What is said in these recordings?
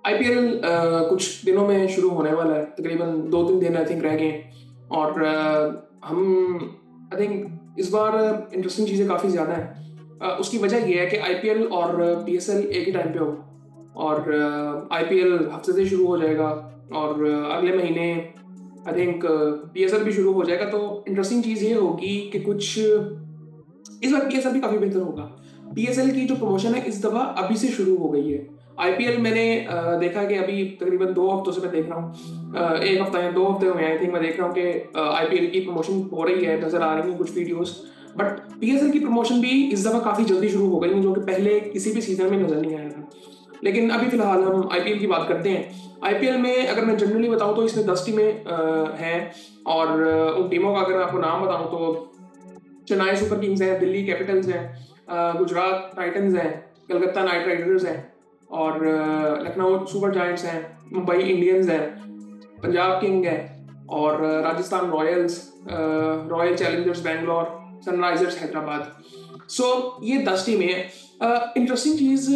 IPL कुछ दिनों में शुरू होने वाला है। तकरीबन 2-3 दिन आई थिंक रह गए हैं। और हम आई थिंक इस बार इंटरेस्टिंग चीज़ें काफ़ी ज़्यादा हैं। उसकी वजह ये है कि आईपीएल और पीएसएल एक ही टाइम पे होगा। और आईपीएल हफ्ते से शुरू हो जाएगा और अगले महीने आई थिंक पीएसएल भी शुरू हो जाएगा। तो इंटरेस्टिंग चीज़ ये होगी कि कुछ इस बार पीएसएल भी काफ़ी बेहतर होगा। पीएसएल की जो प्रमोशन है इस दफ़ा अभी से शुरू हो गई है। आईपीएल मैंने देखा कि अभी तकरीबन 2 हफ्तों से मैं देख रहा हूँ। 1 हफ्ता या 2 हफ्ते हुए हैं आई थिंक मैं देख रहा हूँ कि आईपीएल की प्रमोशन हो रही है, नज़र आ रही हैं कुछ वीडियोज़। बट पीएसएल की प्रमोशन भी इस दफ़ा काफ़ी जल्दी शुरू हो गई है, जो कि पहले किसी भी सीज़न में नज़र नहीं आया था। लेकिन अभी फ़िलहाल हम आईपीएल की बात करते हैं। आईपीएल में अगर मैं जनरली बताऊँ तो इसमें 10 टीमें हैं। और उन टीमों का अगर मैं आपको नाम बताऊँ तो चेन्नई सुपर किंग्स है, दिल्ली कैपिटल्स है, गुजरात टाइटंस है, कलकत्ता नाइट राइडर्स है और लखनऊ सुपर जायंट्स हैं, मुंबई इंडियंस है, पंजाब किंग है और Rajasthan Royals, Royal Challengers Bangalore, Sunrisers Hyderabad. So ये 10 टीमें हैं। इंटरेस्टिंग चीज़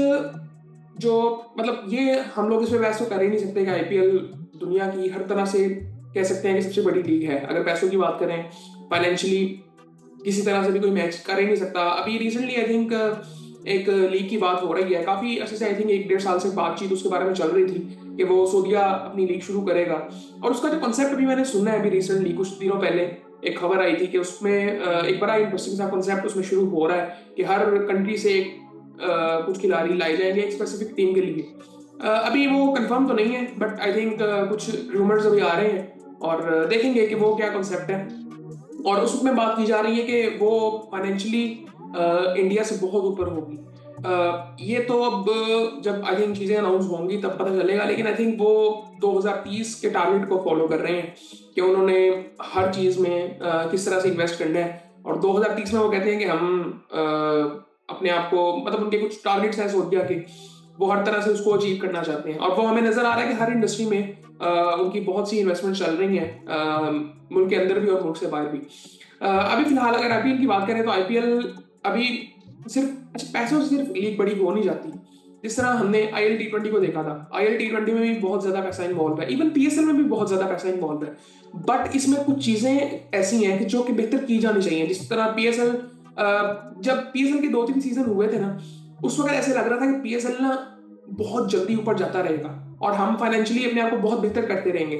जो मतलब ये हम लोग इसमें बहस तो कर ही नहीं सकते कि आईपीएल दुनिया की हर तरह से कह सकते हैं कि सबसे बड़ी लीग है। अगर पैसों की बात करें, फाइनेंशियली किसी तरह से भी कोई मैच कर ही नहीं सकता। अभी रिसेंटली आई थिंक एक लीग की बात हो रही है, काफ़ी अच्छे से आई थिंक 1 डेढ़ साल से बातचीत उसके बारे में चल रही थी कि वो सऊदीया अपनी लीग शुरू करेगा। और उसका जो कॉन्सेप्ट अभी मैंने सुना है अभी रिसेंटली कुछ दिनों पहले एक खबर आई थी कि उसमें एक बड़ा इंटरेस्टिंग सा कॉन्सेप्ट उसमें शुरू हो रहा है कि हर कंट्री से एक कुछ खिलाड़ी लाए जाएंगे एक स्पेसिफिक टीम के लिए। अभी वो कंफर्म तो नहीं है बट आई थिंक कुछ रूमर्स अभी आ रहे हैं और देखेंगे कि वो क्या कॉन्सेप्ट है। और उसमें बात की जा रही है कि वो फाइनेंशियली इंडिया से बहुत ऊपर होगी। ये तो अब जब आई थिंक चीज़ें अनाउंस होंगी तब पता चलेगा, लेकिन आई थिंक वो 2030 के टारगेट को फॉलो कर रहे हैं कि उन्होंने हर चीज़ में किस तरह से इन्वेस्ट करना है। और 2030 में वो कहते हैं कि हम अपने आप को मतलब उनके कुछ टारगेट्स हैं सोच के वो हर तरह से उसको अचीव करना चाहते हैं। और वो हमें नजर आ रहा है कि हर इंडस्ट्री में उनकी बहुत सी इन्वेस्टमेंट चल रही हैं, मुल्क के अंदर भी और मुल्क से बाहर भी। अभी फिलहाल अगर आईपीएल की बात करें तो आईपीएल अभी सिर्फ अच्छा पैसों से सिर्फ लीग बड़ी हो नहीं जाती। जिस तरह हमने आईएल टी20 को देखा था, आईएल टी20 में भी बहुत ज्यादा पैसा इन्वॉल्व है, इवन पीएसएल में भी बहुत ज्यादा पैसा इन्वॉल्व है। बट इसमें कुछ चीजें ऐसी हैं कि जो कि बेहतर की जानी चाहिए। जिस तरह पीएसएल, जब पीएसएल के 2-3 सीजन हुए थे ना, उस वक्त ऐसे लग रहा था कि पीएसएल ना बहुत जल्दी ऊपर जाता रहेगा और हम फाइनेंशियली अपने आप को बहुत बेहतर करते रहेंगे।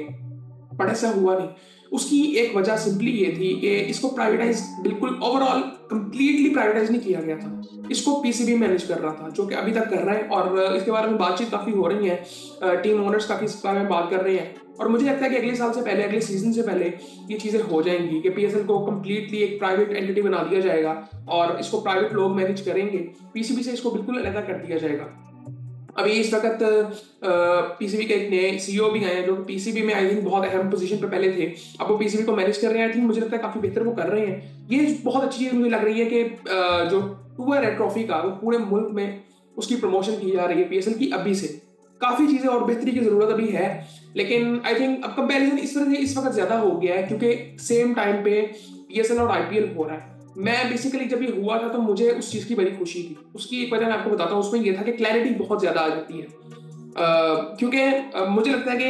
बट ऐसा हुआ नहीं। उसकी एक वजह सिंपली ये थी कि इसको प्राइवेटाइज बिल्कुल ओवरऑल कंप्लीटली प्राइवेटाइज नहीं किया गया था। इसको पीसीबी मैनेज कर रहा था, जो कि अभी तक कर रहा है और इसके बारे में बातचीत काफी हो रही है। टीम ओनर्स काफी इस बारे में बात कर रहे हैं और मुझे लगता है कि अगले साल से पहले, अगले सीजन से पहले ये चीजें हो जाएंगी कि पीएसएल को कंप्लीटली एक प्राइवेट एंटिटी बना दिया जाएगा और इसको प्राइवेट लोग मैनेज करेंगे। पीसीबी से इसको बिल्कुल अलग कर दिया जाएगा। अभी इस वक्त पीसीबी के एक नए सीईओ भी आए हैं जो पीसीबी में आई थिंक बहुत अहम पोजीशन पे पहले थे। अब वो पीसीबी को मैनेज कर रहे हैं। आई थिंक मुझे लगता है काफी बेहतर वो कर रहे हैं। ये बहुत अच्छी चीज मुझे लग रही है कि जो टूर है ट्रॉफी का वो पूरे मुल्क में उसकी प्रमोशन की जा रही है पीएसएल की अभी से। काफी चीजें और बेहतरी की जरूरत अभी है, लेकिन आई थिंक अब कंपैरिजन इस वजह से इस वक्त ज्यादा हो गया है क्योंकि सेम टाइम पे पीएसएल और आईपीएल हो रहा है। मैं बेसिकली जब ये हुआ था तो मुझे उस चीज की बड़ी खुशी थी। उसकी एक वजह मैं आपको बताता हूँ, उसमें ये था कि क्लैरिटी बहुत ज्यादा आ जाती है। क्योंकि मुझे लगता है कि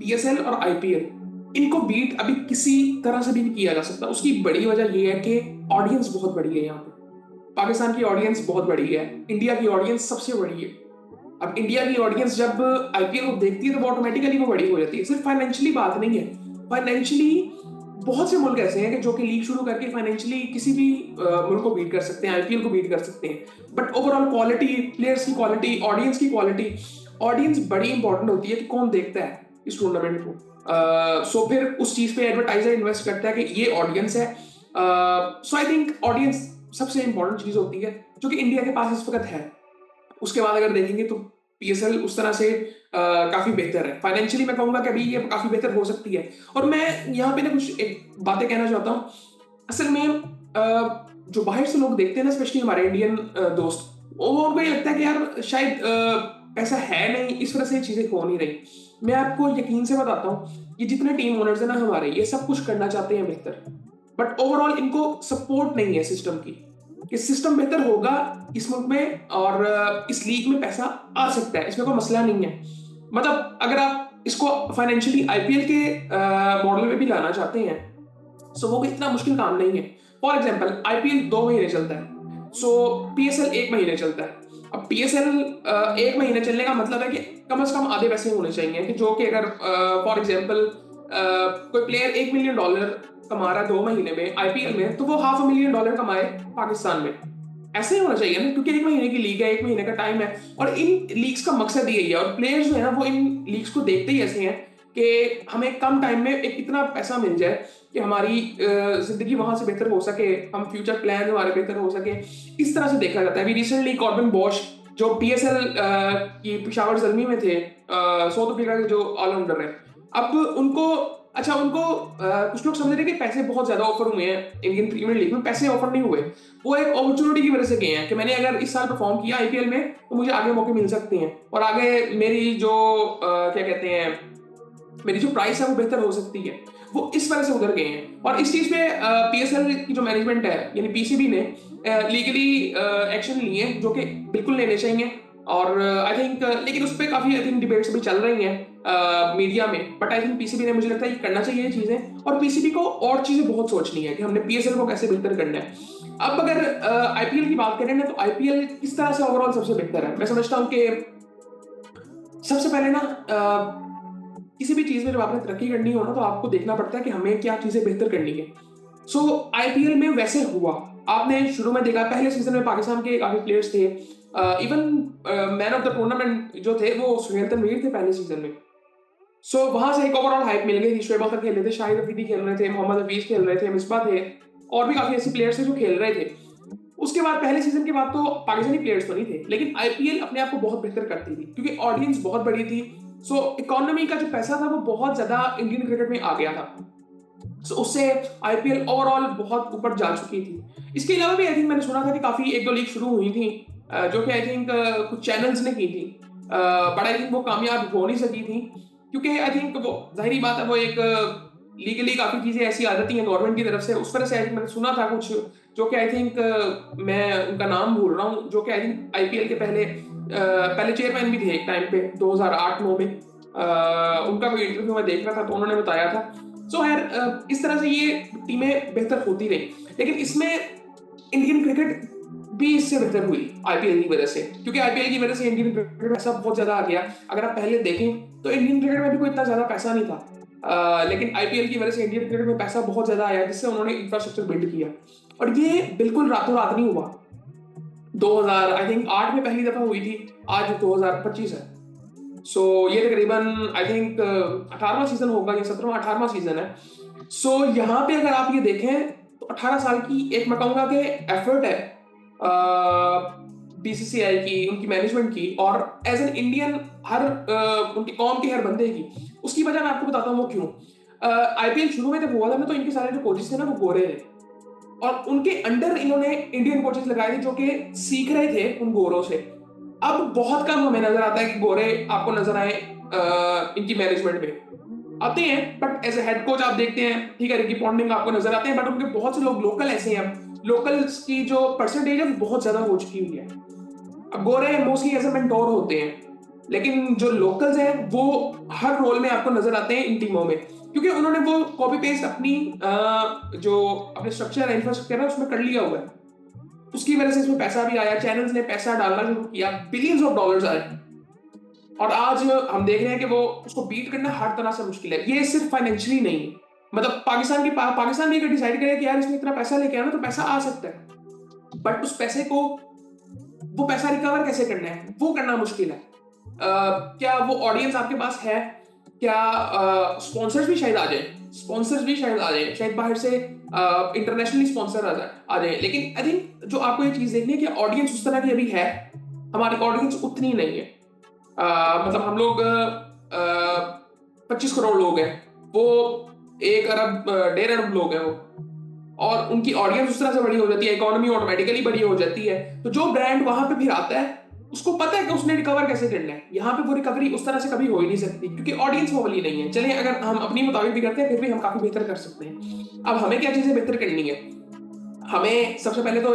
पीएसएल और आईपीएल इनको बीट अभी किसी तरह से भी नहीं किया जा सकता। उसकी बड़ी वजह ये है कि ऑडियंस बहुत बड़ी है यहाँ पे। पाकिस्तान की ऑडियंस बहुत बड़ी है, इंडिया की ऑडियंस सबसे बड़ी है। अब इंडिया की ऑडियंस जब आईपीएल को देखती है तो वो ऑटोमेटिकली वो बड़ी हो जाती है। सिर्फ फाइनेंशियली बात नहीं है, फाइनेंशियली बहुत से मुल्क ऐसे हैं कि जो कि लीग शुरू करके फाइनेंशियली किसी भी मुल्क को बीट कर सकते हैं, आईपीएल को बीट कर सकते हैं। बट ओवरऑल क्वालिटी, प्लेयर्स की क्वालिटी, ऑडियंस की क्वालिटी, ऑडियंस बड़ी इंपॉर्टेंट होती है कि कौन देखता है इस टूर्नामेंट को। सो फिर उस चीज पे एडवर्टाइजर इन्वेस्ट करता है कि ये ऑडियंस है। सो आई थिंक ऑडियंस सबसे इंपॉर्टेंट चीज होती है जो कि इंडिया के पास इस वक्त है। उसके बाद अगर देखेंगे तो पीएसएल उस तरह से काफी बेहतर है। फाइनेंशियली मैं कहूंगा कि अभी ये काफी बेहतर हो सकती है। और मैं यहाँ पे ना कुछ एक बातें कहना चाहता हूँ। असल में जो बाहर से लोग देखते हैं ना, स्पेशली हमारे इंडियन दोस्त, वो उनको ये लगता है कि यार शायद ऐसा है नहीं, इस वजह से चीजें हो नहीं रही। मैं आपको यकीन से बताता हूँ, ये जितने टीम ओनर्स है ना हमारे, ये सब कुछ करना चाहते हैं बेहतर, बट ओवरऑल इनको सपोर्ट नहीं है सिस्टम की कि सिस्टम बेहतर होगा इस मुल्क में और इस लीग में पैसा आ सकता है, इसमें कोई मसला नहीं है। मतलब अगर आप इसको फाइनेंशियली आईपीएल के मॉडल में भी लाना चाहते हैं, सो वो कोई इतना मुश्किल काम नहीं है। फॉर एग्जाम्पल आईपीएल 2 महीने चलता है, सो पीएसएल 1 महीने चलता है। अब पीएसएल 1 महीने चलने का मतलब है कि कम से कम आधे पैसे होने चाहिए, कि जो कि अगर फॉर एग्जाम्पल कोई प्लेयर $1 मिलियन कमा रहा है 2 महीने में आईपीएल में, तो वो $500,000 कमाए पाकिस्तान में। ऐसे ही होना चाहिए ना, क्योंकि 1 महीने की लीग है, 1 महीने का टाइम है, और इन लीग्स का मकसद यही है। और प्लेयर्स जो है ना, वो इन लीग्स को देखते ही ऐसे हैं कि हमें कम टाइम में एक इतना पैसा मिल जाए कि हमारी जिंदगी वहां से बेहतर हो सके, हम फ्यूचर प्लान हमारे बेहतर हो सके, इस तरह से देखा जाता है। अभी रिसेंटली कॉर्बिन बॉश जो पीएसएल की पेशावर ज़ल्मी में थे, साउथ अफ्रीका के जो ऑलराउंडर है, अब उनको अच्छा उनको कुछ लोग समझ रहे हैं कि पैसे बहुत ज्यादा ऑफर हुए हैं इंडियन प्रीमियर लीग में, पैसे ऑफर नहीं हुए। वो एक अपॉर्चुनिटी की वजह से गए हैं कि मैंने अगर इस साल परफॉर्म किया आईपीएल में तो मुझे आगे मौके मिल सकते हैं, और आगे मेरी जो क्या कहते हैं, मेरी जो प्राइस है वो बेहतर हो सकती है। वो इस वजह से उधर गए हैं। और इस चीज पे पीएसएल की जो मैनेजमेंट है यानी पीसीबी ने लीगली एक्शन लिए जो कि बिल्कुल लेने चाहिए। और आई थिंक लेकिन उस पर काफी आई थिंक डिबेट्स भी चल रही हैं मीडिया में, बट आई थिंक पीसीबी ने, मुझे लगता है ये करना चाहिए ये चीजें। और पीसीबी को और चीजें बहुत सोचनी है कि हमने पीएसएल को कैसे बेहतर करना है। अब अगर आईपीएल की बात करें ना, तो आईपीएल किस तरह से ओवरऑल सबसे बेहतर है, मैं समझता हूँ कि सबसे पहले ना किसी भी चीज में जब आपने तरक्की करनी हो ना, तो आपको देखना पड़ता है कि हमें क्या चीजें बेहतर करनी है। सो आईपीएल में वैसे हुआ, आपने शुरू में देखा पहले सीजन में पाकिस्तान के काफी प्लेयर्स थे, even man of the tournament जो थे वो सुहेल तनवीर थे पहले सीजन में। सो वहां से एक ओवरऑल हाइप मिल गई थी। शोएब अख्तर खेल रहे थे, शाहिद अफरीदी खेल रहे थे, मोहम्मद हफीज खेल रहे थे, मिसबा थे, और भी काफी ऐसे प्लेयर्स थे जो खेल रहे थे। उसके बाद पहले सीजन के बाद तो पाकिस्तानी प्लेयर्स तो नहीं थे, लेकिन आईपीएल अपने आप को बहुत बेहतर करती थी क्योंकि ऑडियंस बहुत बड़ी थी। सो इकोनॉमी का जो पैसा था वो बहुत ज्यादा इंडियन क्रिकेट में आ गया था। सो उससे आईपीएल ओवरऑल बहुत ऊपर जा चुकी थी। इसके अलावा भी आई थिंक मैंने सुना था कि काफी एक दो लीग शुरू हुई थी जो कि आई थिंक कुछ चैनल्स ने की थी, बट आई थिंक वो कामयाब हो नहीं सकी थी क्योंकि आई थिंक वो जाहिर बात है वो एक लीगली काफी चीजें ऐसी आ जाती हैं गवर्नमेंट की तरफ से। उस तरह से आई थिंक मैंने सुना था कुछ, जो कि आई थिंक मैं उनका नाम भूल रहा हूँ, जो कि आई थिंक आईपीएल के पहले चेयरमैन भी थे एक टाइम पे 2008-9 में। उनका कोई इंटरव्यू मैं देख रहा था तो उन्होंने बताया था। सो खैर इस तरह से ये टीमें बेहतर होती रही, लेकिन इसमें इंडियन क्रिकेट भी इससे बेहतर हुई आईपीएल की वजह से, क्योंकि आईपीएल की वजह से इंडियन क्रिकेट में पैसा बहुत ज्यादा आ गया। अगर आप पहले देखें तो इंडियन क्रिकेट में भी कोई इतना ज्यादा पैसा नहीं था, लेकिन आईपीएल की वजह से इंडियन क्रिकेट में पैसा बहुत ज्यादा आया, जिससे उन्होंने इंफ्रास्ट्रक्चर बिल्ड किया। और ये बिल्कुल रातों रात नहीं हुआ। 2000 आई थिंक 8 में पहली दफा हुई थी, आज 2025 है। सो ये तकरीबन आई थिंक 18वां सीजन होगा या 17वां 18वां सीजन है। सो यहाँ पे अगर आप ये देखें तो 18 साल की एक मैं कहूँगा कि एफर्ट है बीसीसीआई की, उनकी मैनेजमेंट की, और एज एन इंडियन हर उनकी कौम के हर बंदे की। उसकी वजह मैं आपको बताता हूँ वो क्यों। आईपीएल शुरू में जब हुआ था ना, तो इनके सारे जो कोचेस थे ना वो गोरे थे, और उनके अंडर इन्होंने इंडियन कोचेस लगाए थे जो कि सीख रहे थे उन गोरों से। अब बहुत कम हमें नजर आता है कि गोरे आपको नजर आए इनकी मैनेजमेंट में। आते हैं but as a head coach आप देखते हैं, ठीक है, रिकी पॉन्टिंग आपको नजर आते हैं, बट उनके बहुत से लोग लोकल ऐसे हैं, लोकल्स की जो परसेंटेज है बहुत ज्यादा हो चुकी हुई है। अब गोरे मोस्टली एज ए मेंटोर होते हैं, लेकिन जो लोकल्स हैं वो हर रोल में आपको नजर आते हैं इन टीमों में, क्योंकि उन्होंने वो कॉपी पेस्ट अपनी जो अपने स्ट्रक्चर है, इंफ्रास्ट्रक्चर है, उसमें कर लिया हुआ है। उसकी वजह से इसमें पैसा भी आया, चैनल्स ने पैसा डालना शुरू किया, बिलियंस ऑफ डॉलर्स आए, और आज हम देख रहे हैं कि वो उसको बीट करना हर तरह से मुश्किल है। ये सिर्फ फाइनेंशियली नहीं है, मतलब पाकिस्तान भी अगर डिसाइड करे कि यार इसमें इतना पैसा लेके आना, तो पैसा आ सकता है, बट उस पैसे को वो पैसा रिकवर कैसे करना है वो करना मुश्किल है। क्या वो ऑडियंस आपके पास है, क्या स्पॉन्सर्स भी शायद आ जाए, शायद बाहर से इंटरनेशनली स्पॉन्सर आ जाए, लेकिन आई थिंक जो आपको ये चीज देखनी है कि ऑडियंस उस तरह की अभी है, हमारी ऑडियंस उतनी नहीं है। मतलब हम लोग 25 करोड़ लोग हैं, वो 1 अरब 1.5 अरब लोग हैं वो, और उनकी ऑडियंस उस तरह से बड़ी हो जाती है, इकोनॉमी ऑटोमेटिकली बड़ी हो जाती है। तो जो ब्रांड वहां पे फिर आता है उसको पता है कि उसने रिकवर कैसे करना है। यहाँ पे वो रिकवरी उस तरह से कभी हो ही नहीं सकती क्योंकि ऑडियंस वो वाली नहीं है। चलिए अगर हम अपनी मुताबिक भी करते हैं फिर भी हम काफी बेहतर कर सकते हैं। अब हमें क्या चीजें बेहतर करनी है, हमें सबसे पहले तो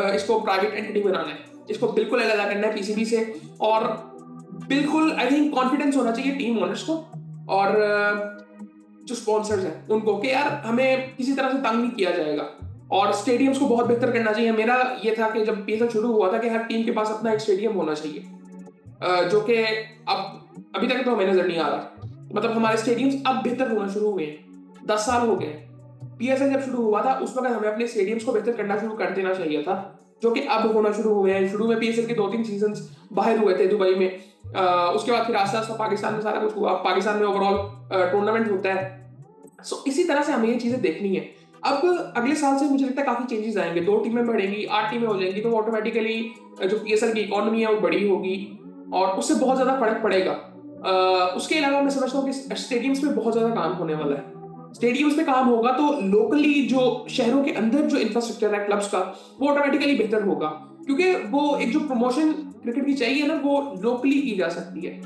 इसको प्राइवेट एंटिटी बनाना है, इसको बिल्कुल अलग करना है पीसीबी से। और बिल्कुल आई थिंक कॉन्फिडेंस होना चाहिए टीम ओनर्स को और जो स्पॉन्सर्स हैं उनको, कि यार हमें किसी तरह से तंग नहीं किया जाएगा। और स्टेडियम्स को बहुत बेहतर करना चाहिए। मेरा ये था कि जब पीएसएल शुरू हुआ था कि हर टीम के पास अपना एक स्टेडियम होना चाहिए, जो कि अब अभी तक तो हमें नजर नहीं आ रहा। मतलब हमारे स्टेडियम्स अब बेहतर होना शुरू हुए हैं, 10 साल हो गए। पीएसएल जब शुरू हुआ था उस वक्त हमें अपने स्टेडियम्स को बेहतर करना शुरू कर देना चाहिए था, जो कि अब होना शुरू हुए हैं। शुरू में पीएसएल के 2-3 सीजन बाहर हुए थे दुबई में, उसके बाद फिर आस्ते आस्ते पाकिस्तान में सारा कुछ हुआ। पाकिस्तान में ओवरऑल टूर्नामेंट होता है। सो इसी तरह से हमें ये चीजें देखनी है। अब अगले साल से मुझे लगता है काफी चेंजेस आएंगे, 2 टीमें बढ़ेंगी, 8 टीमें हो जाएंगी, तो ऑटोमेटिकली जो पीएसएल की इकोनॉमी है वो बड़ी होगी और उससे बहुत ज्यादा फर्क पड़ेगा। उसके अलावा मैं समझता हूँ कि स्टेडियम्स में बहुत ज्यादा काम होने वाला है। स्टेडियम्स में काम होगा तो लोकली जो शहरों के अंदर जो इंफ्रास्ट्रक्चर है क्लब्स का, वो ऑटोमेटिकली बेहतर होगा, क्योंकि वो एक जो प्रमोशन क्रिकेट की चाहिए ना, वो लोकली की जा सकती है।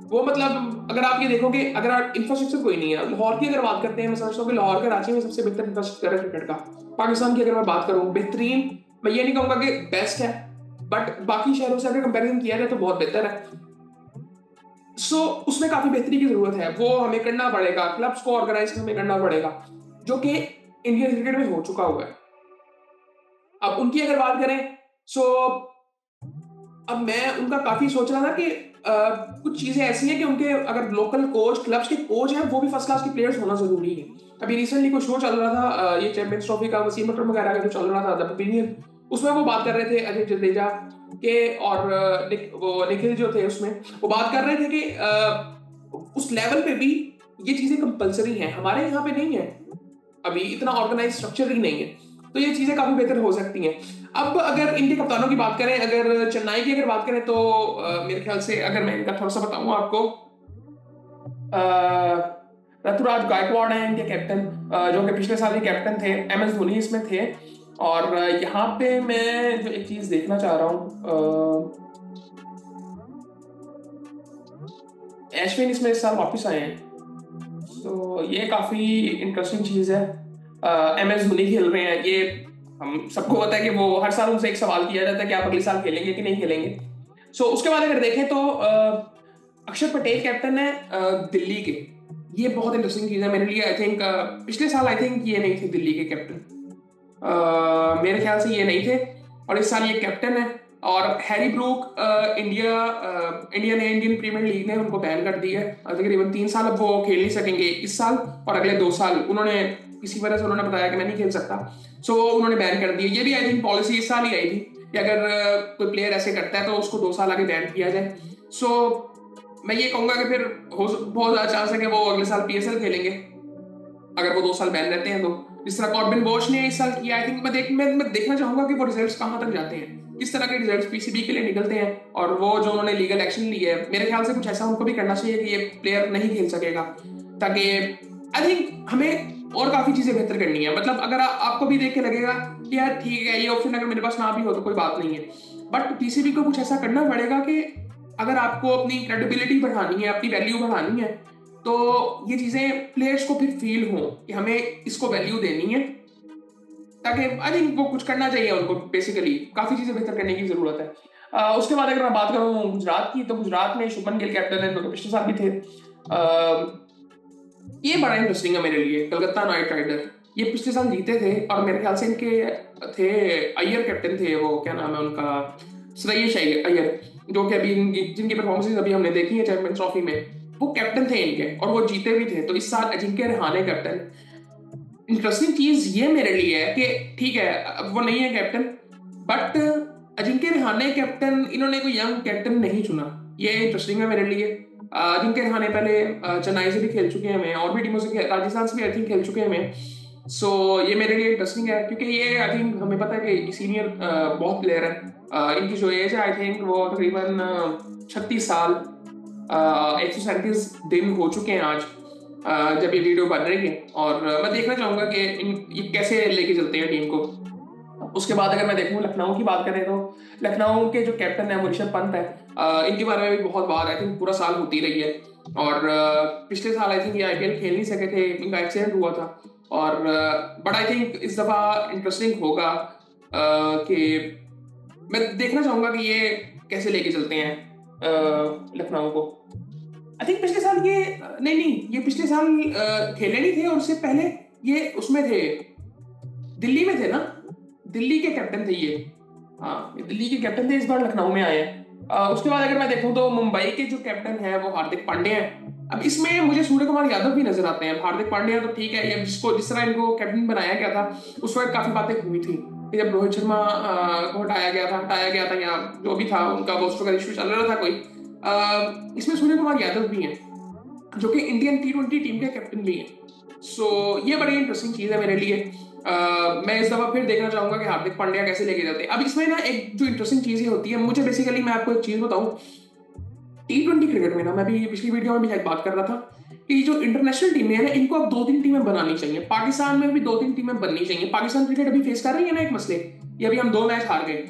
वो मतलब अगर आप ये देखोगे, अगर आप इंफ्रास्ट्रक्चर कोई नहीं है, लाहौर की अगर बात करते हैं, मैं समझता हूँ कि लाहौर का रांची में सबसे बेहतर इंफ्रास्ट्रक्चर है क्रिकेट का। पाकिस्तान की अगर मैं बात करूँ, बेहतरीन, मैं ये नहीं कहूंगा कि बेस्ट है, बट बाकी शहरों से अगर कंपैरिजन किया जाए तो बहुत बेहतर है। सो उसमें काफी बेहतरी की जरूरत है, वो हमें करना पड़ेगा, क्लब्स को ऑर्गेनाइज हमें करना पड़ेगा, जो कि इंडियन क्रिकेट में हो चुका हुआ है। अब उनकी अगर बात करें, सो अब मैं उनका काफी सोच रहा था कि कुछ चीजें ऐसी हैं कि उनके अगर लोकल कोच, क्लब्स के कोच हैं, वो भी फर्स्ट क्लास के प्लेयर्स होना जरूरी है। अभी रिसेंटली कोई शो चल रहा था, ये चैंपियंस ट्रॉफी का, वसीम अकरम वगैरह का जो चल रहा था, द ओपिनियन, उसमें वो बात कर रहे थे अजय जडेजा के, और वो निखिल जो थे उसमें, वो बात कर रहे थे कि उस लेवल पे भी ये चीजें कंपलसरी हैं, हमारे यहाँ पे नहीं है, अभी इतना ऑर्गेनाइज स्ट्रक्चर ही नहीं है। तो ये चीजें काफी बेहतर हो सकती हैं। अब अगर इनके कप्तानों की बात करें, अगर चेन्नई की अगर बात करें, तो मेरे ख्याल से अगर मैं इनका थोड़ा सा बताऊं आपको, ऋतुराज गायकवाड़ हैं इनके कैप्टन, जो कि पिछले साल ही कैप्टन थे। एम एस धोनी इसमें थे। और यहाँ पे मैं जो एक चीज देखना चाह रहा हूँ, एश्विन इसमें इस साल वापस आए हैं, तो ये काफी इंटरेस्टिंग चीज है। एम एस धोनी खेल रहे हैं, ये हम सबको पता है कि वो हर साल उनसे एक सवाल किया जाता है कि आप अगले साल खेलेंगे कि नहीं खेलेंगे। सो उसके बाद अगर देखें तो अक्षर पटेल कैप्टन है दिल्ली के। ये बहुत इंटरेस्टिंग चीज है मेरे लिए। आई थिंक पिछले साल आई थिंक ये नहीं थे दिल्ली के कैप्टन, मेरे ख्याल से ये नहीं थे, और इस साल ये कैप्टन है। और Harry Brook, Indian Premier League ने उनको बैन कर दिया है तकरीबन 3 साल। अब वो खेल नहीं सकेंगे इस साल और अगले 2 साल। उन्होंने किसी वजह से उन्होंने बताया कि मैं नहीं खेल सकता, सो उन्होंने बैन कर दिया। ये भी आई थिंक पॉलिसी इस साल ही आई थी कि अगर कोई प्लेयर ऐसे करता है तो उसको 2 साल आगे बैन किया जाए। सो मैं ये कहूंगा कि फिर बहुत ज्यादा चांस है कि वो अगले साल पीएसएल खेलेंगे, अगर वो 2 साल बैन रहते हैं तो। जिस तरह कॉर्बिन बॉश ने इस साल किया, आई थिंक मैं देखना चाहूंगा कि वो रिजल्ट्स कहां तक जाते हैं, किस तरह के रिजल्ट्स पीसीबी के लिए निकलते हैं। और वो जो उन्होंने लीगल एक्शन लिया है, मेरे ख्याल से कुछ ऐसा उनको भी करना चाहिए कि ये प्लेयर नहीं खेल सकेगा, ताकि आई थिंक हमें और काफी चीजें बेहतर करनी है। मतलब अगर आपको भी देख के लगेगा कि यार ठीक है, ये ऑप्शन अगर मेरे पास ना भी हो तो कोई बात नहीं है, बट पीसीबी को कुछ ऐसा करना पड़ेगा कि अगर आपको अपनी क्रेडिबिलिटी बढ़ानी है, अपनी वैल्यू बढ़ानी है, तो ये चीजें प्लेयर्स को फिर फील हो कि हमें इसको वैल्यू देनी है, ताकि आई थिंक वो कुछ करना चाहिए उनको। बेसिकली काफी चीजें बेहतर करने की जरूरत है। उसके बाद अगर मैं बात करूं गुजरात की, तो गुजरात में शुभमन गिल कैप्टन है, जो कि पिछले साल भी थे। ये बड़ा इंटरेस्टिंग है मेरे लिए, कलकत्ता नाइट राइडर। ये पिछले साल जीते थे और मेरे ख्याल से इनके थे अय्यर कैप्टन थे, वो क्या नाम है उनका, श्रेयस अय्यर, जो कि अभी जिनकी परफॉर्मेंसेज अभी हमने देखी है चैंपियंस ट्रॉफी में, वो कैप्टन थे इनके और वो जीते भी थे। तो इस साल अजिंक्य रहाणे कैप्टन। इंटरेस्टिंग चीज ये मेरे लिए है कि ठीक है अब वो नहीं है captain, but Ajinkya Rahane captain, इन्होंने कोई यंग कैप्टन नहीं चुना। ये इंटरेस्टिंग है मेरे लिए। अजिंक्य रहाणे पहले चेन्नई से भी खेल चुके हैं, मैं और भी टीमों से, राजस्थान से भी आई थिंक खेल चुके हैं मैं। सो ये मेरे लिए इंटरेस्टिंग है, क्योंकि ये आई थिंक हमें पता है कि सीनियर बहुत प्लेयर है। इनकी जो एज है आई थिंक वो तकरीबन 36 साल, 137 दिन हो चुके हैं आज जब ये वीडियो बन रही है। और मैं देखना चाहूंगा कि ये कैसे लेके चलते हैं टीम को। उसके बाद अगर मैं देखूं लखनऊ की बात करें, तो लखनऊ के जो कैप्टन है वो ऋषभ पंत है। इनके बारे में भी बहुत बात आई थिंक पूरा साल होती रही है। और पिछले साल आई थिंक ये आईपीएल खेल नहीं सके थे, इनका एक्सीडेंट हुआ था और बट आई थिंक इस दफ़ा इंटरेस्टिंग होगा कि मैं देखना चाहूँगा कि ये कैसे लेके चलते हैं लखनऊ को। आई थिंक पिछले साल ये नहीं नहीं ये पिछले साल खेले नहीं थे, और उससे पहले ये उसमें थे, दिल्ली में थे ना, दिल्ली के कैप्टन थे ये। हाँ, ये दिल्ली के कैप्टन थे, इस बार लखनऊ में आए हैं। उसके बाद अगर मैं देखूं तो मुंबई के जो कैप्टन है वो हार्दिक पांड्या हैं। अब इसमें मुझे सूर्य कुमार यादव भी नजर आते हैं। हार्दिक पांड्या तो ठीक है, ये जिसको जिस तरह इनको कैप्टन बनाया गया था उस वक्त काफी बातें हुई थी कि जब रोहित शर्मा को हटाया गया था या जो भी था उनका पोस्टर का इशू चल रहा था कोई। इसमें सूर्य कुमार यादव भी हैं जो कि इंडियन T20 टीम के कैप्टन भी हैं। सो ये बड़ी इंटरेस्टिंग चीज़ है मेरे लिए। मैं इस दफा फिर देखना चाहूंगा कि हार्दिक पांड्या कैसे लेके जाते हैं। अब इसमें ना एक जो इंटरेस्टिंग चीज़ ये होती है, मुझे बेसिकली, मैं आपको एक चीज़ बताऊं, T20 क्रिकेट में ना, मैं भी पिछली वीडियो में भी शायद बात कर रहा था कि जो इंटरनेशनल टीमें हैं ना, इनको अब 2-3 टीमें बनानी चाहिए। पाकिस्तान में भी 2-3 टीमें बननी चाहिए। पाकिस्तान क्रिकेट अभी फेस कर रही है ना एक मसले, ये अभी हम 2 मैच हार गए।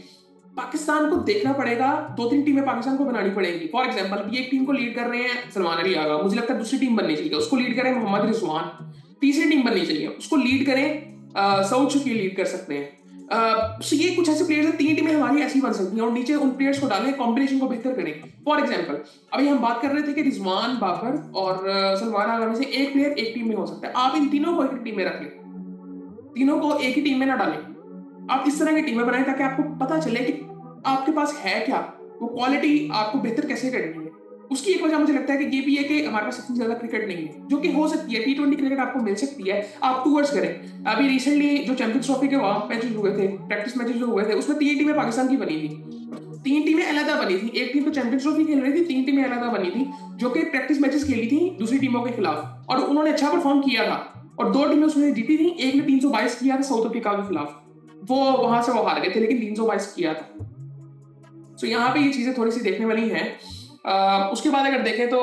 पाकिस्तान को देखना पड़ेगा, 2-3 टीमें पाकिस्तान को बनानी पड़ेगी। फॉर एग्जांपल अभी एक टीम को लीड कर रहे हैं सलमान अली आगा, मुझे लगता है दूसरी टीम बननी चाहिए, उसको लीड करें मोहम्मद रिजवान। तीसरी टीम बननी चाहिए, उसको लीड करें सऊद शकील, लीड कर सकते हैं। सो ये कुछ ऐसे प्लेयर्स हैं, 3 टीमें हमारी ऐसी बन सकती हैं और नीचे उन प्लेयर्स को डालें, कॉम्बिनेशन को बेहतर करें। फॉर एग्जांपल अभी हम बात कर रहे थे कि रिजवान, बाबर और सलमान आगा में से एक प्लेयर एक टीम में हो सकता है। आप इन तीनों को एक टीम में रख लें, तीनों को एक ही टीम में ना डालें। आप इस तरह की टीमें बनाएं ताकि आपको पता चले कि आपके पास है क्या, वो क्वालिटी आपको बेहतर कैसे करनी है। उसकी एक वजह मुझे लगता है कि ये भी है कि हमारे पास इतनी ज्यादा क्रिकेट नहीं है, जो कि हो सकती है। T20 क्रिकेट आपको मिल सकती है, आप टूवर्स करें। अभी रिसेंटली जो चैंपियंस ट्रॉफी के मैचेस हुए थे, प्रैक्टिस मैचेस जो हुए थे, उसमें 3 टीमें पाकिस्तान की बनी थी, 3 टीमें अलग बनी थी। एक टीम तो चैंपियंस ट्रॉफी खेल रही थी, 3 टीमें अलग बनी थी जो कि प्रैक्टिस मैचेस खेली थी दूसरी टीमों के खिलाफ, और उन्होंने अच्छा परफॉर्म किया था। और 2 टीमें उसमें जीती थी। एक ने 322 किया था साउथ अफ्रीका के खिलाफ, वो वहां से वो हार गए थे, लेकिन 322 किया था। सो यहाँ पे ये चीजें थोड़ी सी देखने वाली हैं। उसके बाद अगर देखें तो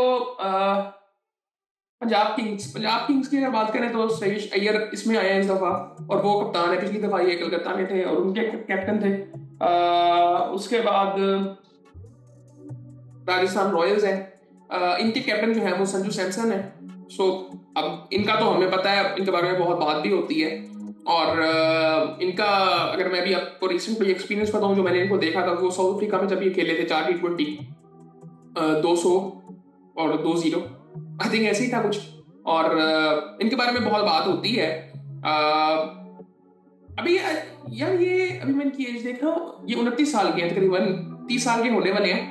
पंजाब किंग्स की अगर बात करें तो श्रेयस अय्यर इसमें आए हैं इस दफा, और वो कप्तान है। पिछली दफा ये कलकत्ता में थे और उनके कैप्टन थे। उसके बाद राजस्थान रॉयल्स है, इनके कैप्टन जो है वो संजू सैमसन है। सो अब इनका तो हमें पता है, इनके बारे में बहुत बात भी होती है। और इनका अगर मैं भी आपको रिसेंट कोई एक्सपीरियंस बताऊं जो मैंने इनको देखा था, वो साउथ अफ्रीका में जब ये खेले थे 4 T20, 200 और 2-0, आई थिंक ऐसे ही था कुछ। और इनके बारे में बहुत बात होती है। अभी यार ये अभी मैं इनकी एज देखा, ये 29 साल के हैं, तकरीबन 30 साल के होने वाले हैं।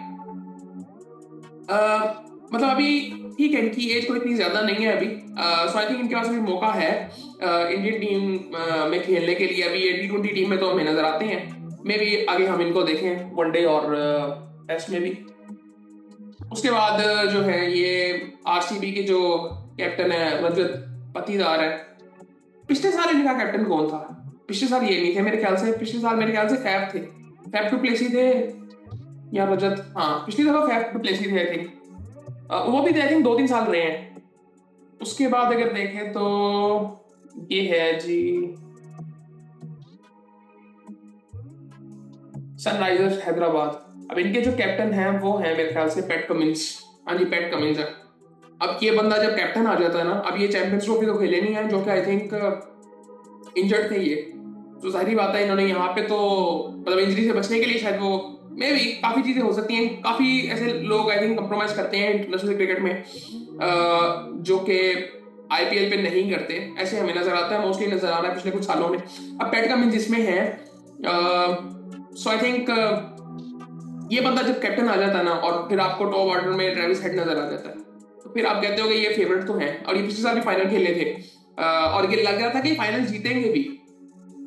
मतलब अभी ठीक है, इनकी एज कोई इतनी ज्यादा नहीं है अभी। सो आई थिंक इनके पास अभी मौका है इंडियन टीम में खेलने के लिए। अभी ये T20 टीम में तो हमें नजर आते हैं, मे भी आगे हम इनको देखें वनडे और टेस्ट में भी। उसके बाद जो है ये आरसीबी के जो कैप्टन है रजत पाटीदार है। पिछले साल इनका कैप्टन कौन था? पिछले साल ये नहीं थे मेरे ख्याल से, पिछले साल मेरे ख्याल से फैफ थे, फैफ डुप्लेसी थे या रजत। हाँ, पिछली दफा फैफ डुप्लेसी थे आई थिंक। वो भी आई थिंक 2-3 साल रहे हैं। उसके बाद अगर देखें तो ये है जी सनराइजर्स हैदराबाद। अब इनके जो कैप्टन हैं वो हैं मेरे ख्याल से पैट कमिंस। हाँ जी, पैट कमिंस है। अब ये बंदा जब कैप्टन आ जाता है ना, अब ये चैंपियंस ट्रॉफी तो खेले नहीं है, जो कि आई थिंक इंजर्ड थे ये। तो जाहिर बात है इन्होंने यहाँ पे तो मतलब इंजरी से बचने के लिए शायद वो मे भी काफी चीजें हो सकती हैं। काफी ऐसे लोग आई थिंक कंप्रोमाइज करते हैं इंटरनेशनल क्रिकेट में, जो कि आईपीएल पे नहीं करते। ऐसे हमें नजर आता है, मोस्टली नजर आ रहा है पिछले कुछ सालों में। अब पैट कमिंस जिसमें है, सो आई थिंक ये बंदा जब कैप्टन आ जाता है ना, और फिर आपको टॉप ऑर्डर में ट्रेविस हेड नजर आ जाता है, तो फिर आप कहते हो कि ये फेवरेट तो है। और ये पिछले साल भी फाइनल खेले थे, और ये लग रहा था कि फाइनल जीतेंगे भी।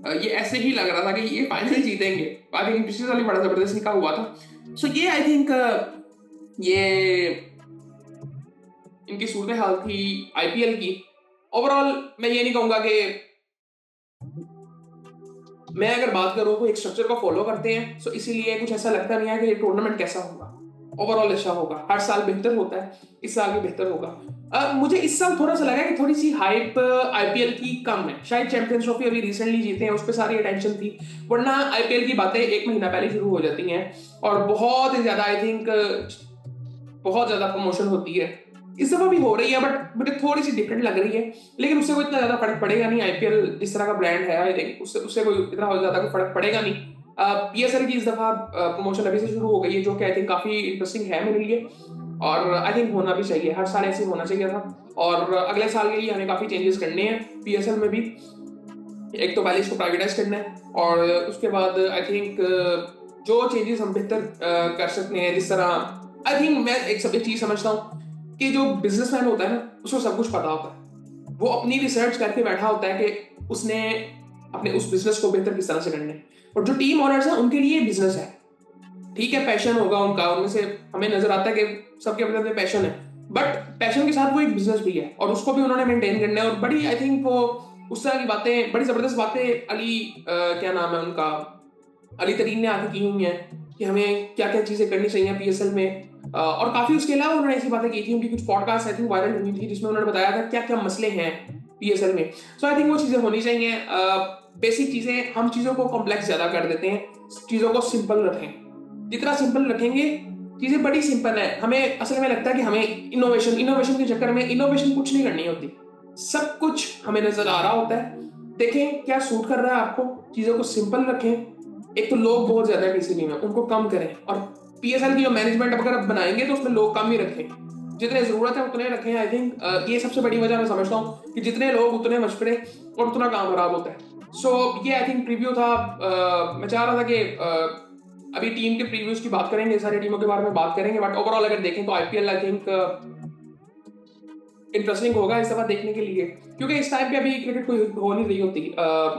ये ऐसे ही लग रहा था कि ये फाइनल जीतेंगे। आई थिंक पिछले साल भी बड़ा जबरदस्त निकाल हुआ था। सो ये आई थिंक ये इनकी सूरत हाल थी आईपीएल की। ओवरऑल मैं ये नहीं कहूंगा कि, मैं अगर बात करूं तो एक स्ट्रक्चर को फॉलो करते हैं, सो इसीलिए कुछ ऐसा लगता नहीं है कि ये टूर्नामेंट कैसा होगा। ओवरऑल अच्छा होगा, हर साल बेहतर होता है, इस साल भी बेहतर होगा। मुझे इस साल थोड़ा सा लगा कि थोड़ी सी हाइप आईपीएल की कम है। शायद चैंपियंस ट्रॉफी अभी रिसेंटली जीते हैं, उस पर सारी अटेंशन थी, वरना आईपीएल की बातें 1 महीना पहले शुरू हो जाती हैं और बहुत ही ज्यादा आई थिंक बहुत ज्यादा प्रमोशन होती है। इस दफा भी हो रही है, बट मुझे थोड़ी सी डिफरेंट लग रही है, लेकिन उससे कोई इतना ज्यादा फर्क पड़ेगा नहीं। आईपीएल जिस तरह का ब्रांड है, आई थिंक उससे उससे कोई इतना ज्यादा कोई फर्क पड़ेगा नहीं। पीएसएल की इस दफा प्रमोशन अभी से शुरू हो गई है, जो कि आई थिंक काफी इंटरेस्टिंग है मेरे लिए, और आई थिंक होना भी चाहिए, हर साल ऐसे होना चाहिए था। और अगले साल के लिए हमें काफी चेंजेस करने हैं पीएसएल में भी। एक तो पहले इसको प्राइवेटाइज करना है, और उसके बाद आई थिंक जो चेंजेस हम बेहतर कर सकते हैं, जिस तरह आई थिंक मैं एक चीज समझता हूँ कि जो बिजनेसमैन होता है ना, उसको सब कुछ पता होता है। वो अपनी रिसर्च करके बैठा होता है कि उसने अपने उस बिजनेस को बेहतर किस तरह से करना है। और जो टीम ओनर्स हैं, उनके लिए बिजनेस है, ठीक है, पैशन होगा उनका, उनमें से हमें नजर आता है कि सबके अपने अपने पैशन है, बट पैशन के साथ वो एक बिजनेस भी है, और उसको भी उन्होंने मेंटेन करना है। और बड़ी आई थिंक वो उस तरह की बातें, बड़ी जबरदस्त बातें अली क्या नाम है उनका, अली तरीन ने आके की हुई हैं कि हमें क्या क्या चीजें करनी चाहिए पीएसएल में। और काफी उसके अलावा उन्होंने ऐसी बातें की थी, उनकी कुछ पॉडकास्ट आई थिंक वायरल हुई थी, जिसमें उन्होंने बताया था क्या क्या मसले हैं पीएसएल में। सो आई थिंक वो चीजें होनी चाहिए। बेसिक चीजें, हम चीजों को कॉम्प्लेक्स ज्यादा कर देते हैं, चीजों को सिंपल रखें। जितना सिंपल रखेंगे, चीजें बड़ी सिंपल है। हमें असल में लगता है कि हमें इनोवेशन इनोवेशन के चक्कर में इनोवेशन कुछ नहीं करनी होती, सब कुछ हमें नजर आ रहा होता है। देखें क्या सूट कर रहा है आपको, चीजों को सिंपल रखें। एक तो लोग बहुत ज्यादा है पीसीबी में, उनको कम करें। और पीएसएल की जो मैनेजमेंट अगर आप बनाएंगे तो उसमें लोग कम ही रखें, जितने जरूरत है उतने रखें। आई थिंक ये सबसे बड़ी वजह मैं समझता हूँ कि जितने लोग उतने मशवरे और उतना काम खराब होता है। सो ये आई थिंक प्रीव्यू था। मैं चाह रहा था कि अभी टीम के प्रीव्यूज की बात करेंगे, सारी टीमों के बारे में बात करेंगे, बट ओवरऑल अगर देखें तो आईपीएल आई थिंक इंटरेस्टिंग होगा इस दफा देखने के लिए, क्योंकि इस टाइम पे अभी क्रिकेट कोई हो नहीं रही होती।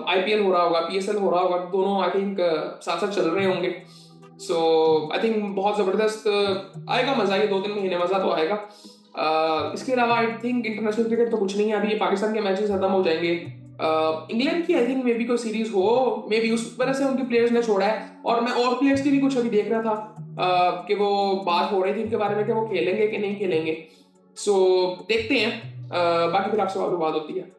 आईपीएल हो रहा होगा, पीएसएल हो रहा होगा, दोनों आई थिंक साथ साथ चल रहे होंगे। सो आई थिंक बहुत जबरदस्त आएगा मजा, ये 2-3 महीने मजा तो आएगा। इसके अलावा आई थिंक इंटरनेशनल क्रिकेट तो कुछ नहीं है, अभी ये पाकिस्तान के मैचेस खत्म हो जाएंगे। इंग्लैंड की आई थिंक मे बी कोई सीरीज हो, मे बी उस वजह से उनके प्लेयर्स ने छोड़ा है। और मैं और प्लेयर्स की भी कुछ अभी देख रहा था कि वो बात हो रही थी उनके बारे में कि वो खेलेंगे कि नहीं खेलेंगे। सो देखते हैं, बाकी फिर आपसे बात होती है।